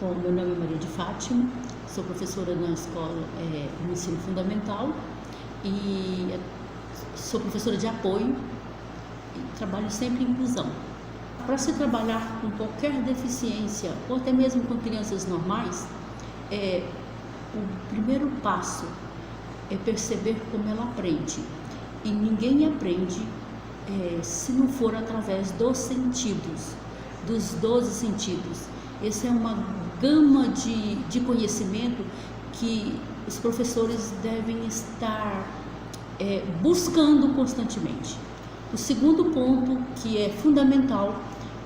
Bom, meu nome é Maria de Fátima, sou professora na escola no ensino fundamental e sou professora de apoio e trabalho sempre em inclusão. Para se trabalhar com qualquer deficiência ou até mesmo com crianças normais, o primeiro passo é perceber como ela aprende. E ninguém aprende se não for através dos sentidos, dos 12 sentidos. Essa é uma gama de conhecimento que os professores devem estar buscando constantemente. O segundo ponto que é fundamental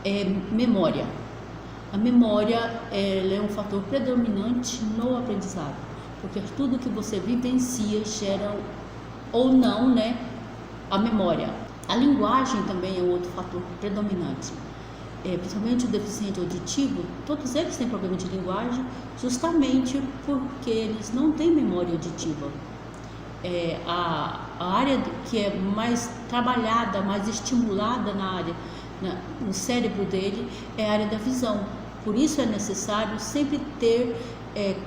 é memória. A memória ela é um fator predominante no aprendizado, porque tudo que você vivencia gera ou não, a memória. A linguagem também é outro fator predominante. Principalmente o deficiente auditivo, todos eles têm problema de linguagem justamente porque eles não têm memória auditiva. A área que é mais trabalhada, mais estimulada no cérebro dele é a área da visão. Por isso é necessário sempre ter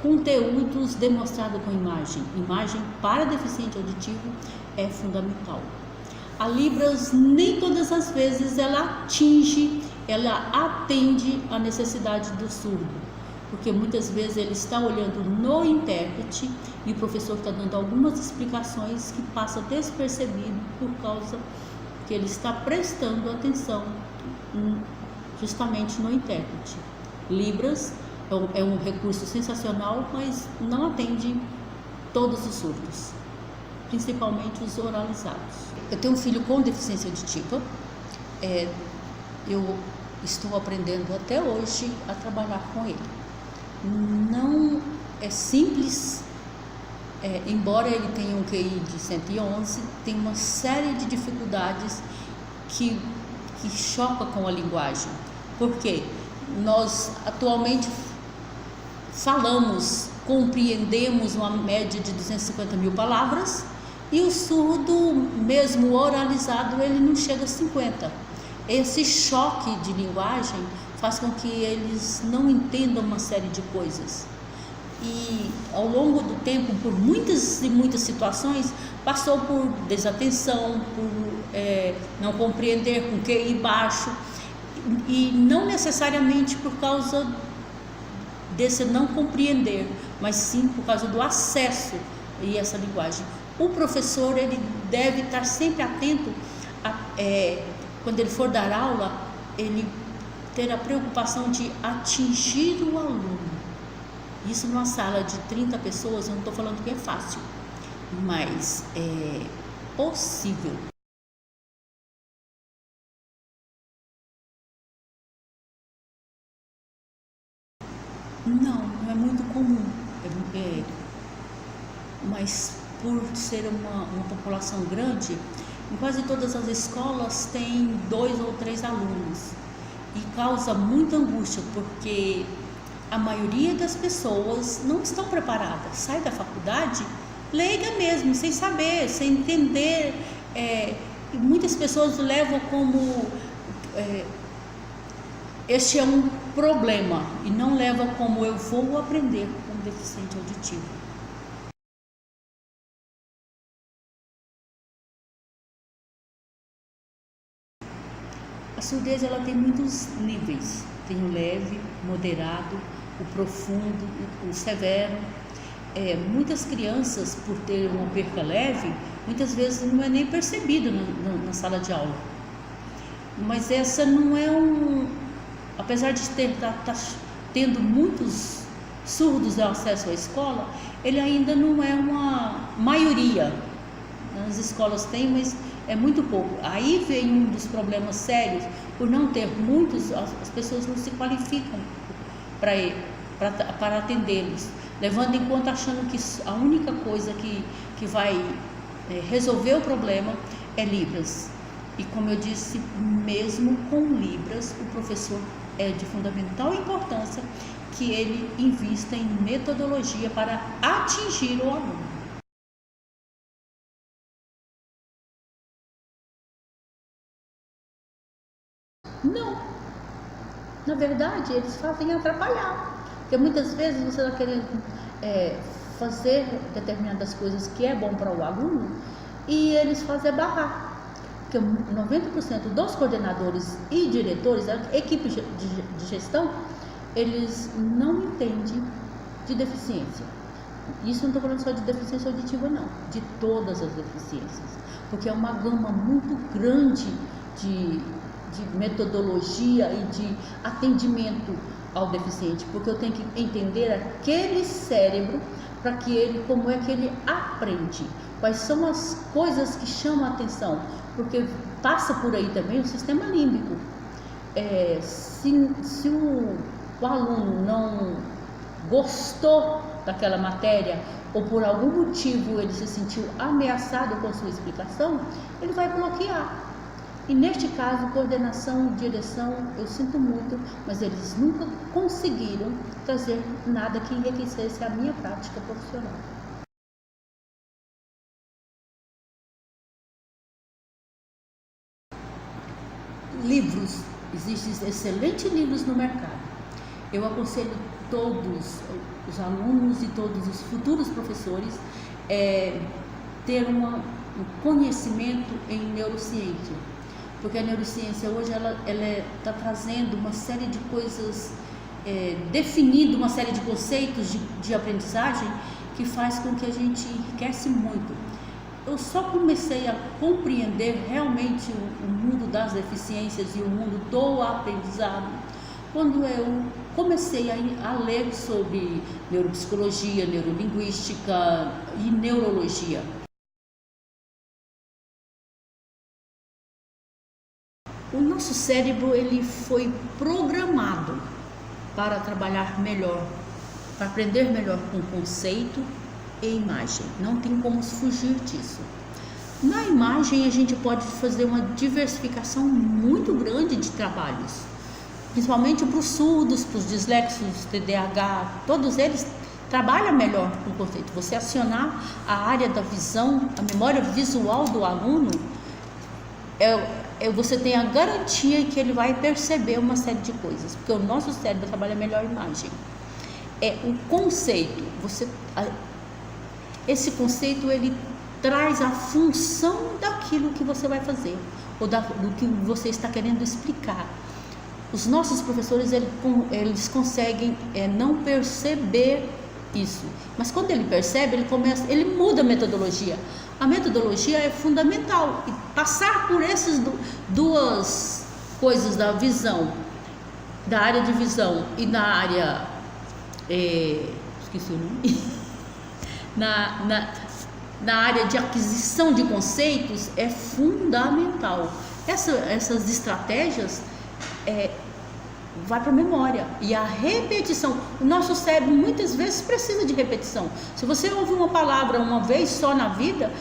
conteúdos demonstrados com imagem. Imagem para deficiente auditivo é fundamental. A Libras, nem todas as vezes ela atende a necessidade do surdo, porque muitas vezes ele está olhando no intérprete e o professor está dando algumas explicações que passa despercebido por causa que ele está prestando atenção justamente no intérprete. Libras é um recurso sensacional, mas não atende todos os surdos, principalmente os oralizados. Eu tenho um filho com deficiência auditiva, eu estou aprendendo até hoje a trabalhar com ele. Não é simples, embora ele tenha um QI de 111, tem uma série de dificuldades que choca com a linguagem, porque nós atualmente compreendemos uma média de 250 mil palavras e o surdo, mesmo oralizado, ele não chega a 50. Esse choque de linguagem faz com que eles não entendam uma série de coisas. E ao longo do tempo, por muitas e muitas situações, passou por desatenção, por não compreender, com QI baixo, e não necessariamente por causa desse não compreender, mas sim por causa do acesso a essa linguagem. O professor ele deve estar sempre atento quando ele for dar aula, ele ter a preocupação de atingir o aluno. Isso numa sala de 30 pessoas, eu não estou falando que é fácil, mas é possível. Não é muito comum, mas por ser uma população grande, em quase todas as escolas tem 2 ou 3 alunos e causa muita angústia, porque a maioria das pessoas não estão preparadas, sai da faculdade leiga mesmo, sem saber, sem entender, e muitas pessoas levam como este é um problema e não levam como eu vou aprender com deficiente auditivo. A surdez ela tem muitos níveis, tem o leve, moderado, o profundo, o severo. Muitas crianças, por ter uma perca leve, muitas vezes não é nem percebido na sala de aula. Mas essa não é apesar de tá tendo muitos surdos ao acesso à escola, ele ainda não é uma maioria. Nas escolas tem, mas é muito pouco. Aí vem um dos problemas sérios, por não ter muitos, as pessoas não se qualificam para atendê-los, levando em conta achando que a única coisa que vai resolver o problema é Libras. E como eu disse, mesmo com Libras, o professor é de fundamental importância que ele invista em metodologia para atingir o aluno. Não, na verdade eles fazem atrapalhar, Porque muitas vezes você está querendo fazer determinadas coisas que é bom para o aluno e eles fazem barrar. Porque 90% dos coordenadores e diretores, a equipe de gestão, eles não entendem de deficiência. Isso não estou falando só de deficiência auditiva, não, de todas as deficiências, porque é uma gama muito grande de metodologia e de atendimento ao deficiente, porque eu tenho que entender aquele cérebro para que ele, como é que ele aprende, quais são as coisas que chamam a atenção, porque passa por aí também o sistema límbico. Se o aluno não gostou daquela matéria ou por algum motivo ele se sentiu ameaçado com sua explicação, ele vai bloquear. E neste caso, coordenação e direção, eu sinto muito, mas eles nunca conseguiram trazer nada que enriquecesse a minha prática profissional. Livros, existem excelentes livros no mercado. Eu aconselho todos os alunos e todos os futuros professores ter um conhecimento em neurociência, porque a neurociência hoje ela está trazendo uma série de coisas, definindo uma série de conceitos de aprendizagem que faz com que a gente enriquece muito. Eu só comecei a compreender realmente o mundo das deficiências e o mundo do aprendizado quando eu comecei a ler sobre neuropsicologia, neurolinguística e neurologia. O nosso cérebro ele foi programado para trabalhar melhor, para aprender melhor com conceito e imagem. Não tem como fugir disso. Na imagem a gente pode fazer uma diversificação muito grande de trabalhos, principalmente para os surdos, para os dislexos, TDAH, todos eles trabalham melhor com conceito. Você acionar a área da visão, a memória visual do aluno, você tem a garantia que ele vai perceber uma série de coisas, porque o nosso cérebro trabalha melhor a imagem. O conceito, esse conceito ele traz a função daquilo que você vai fazer, ou do que você está querendo explicar. Os nossos professores eles conseguem não perceber isso, mas quando ele percebe, ele muda a metodologia. A metodologia é fundamental, e passar por essas duas coisas da visão, da área de visão e da área, esqueci o nome, na área de aquisição de conceitos é fundamental. Essas estratégias vai para a memória e a repetição. O nosso cérebro muitas vezes precisa de repetição. Se você ouve uma palavra uma vez só na vida,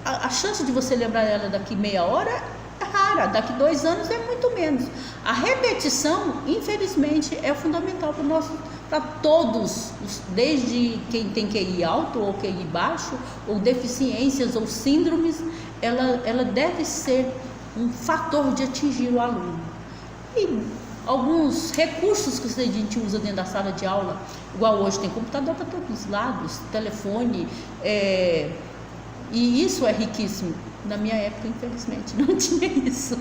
a chance de você lembrar ela daqui meia hora é rara, daqui 2 anos é muito menos. A repetição, infelizmente, é fundamental para todos, desde quem tem QI alto ou QI baixo, ou deficiências ou síndromes, ela deve ser um fator de atingir o aluno. E alguns recursos que a gente usa dentro da sala de aula, igual hoje tem computador para todos os lados, telefone, e isso é riquíssimo. Na minha época, infelizmente, não tinha isso.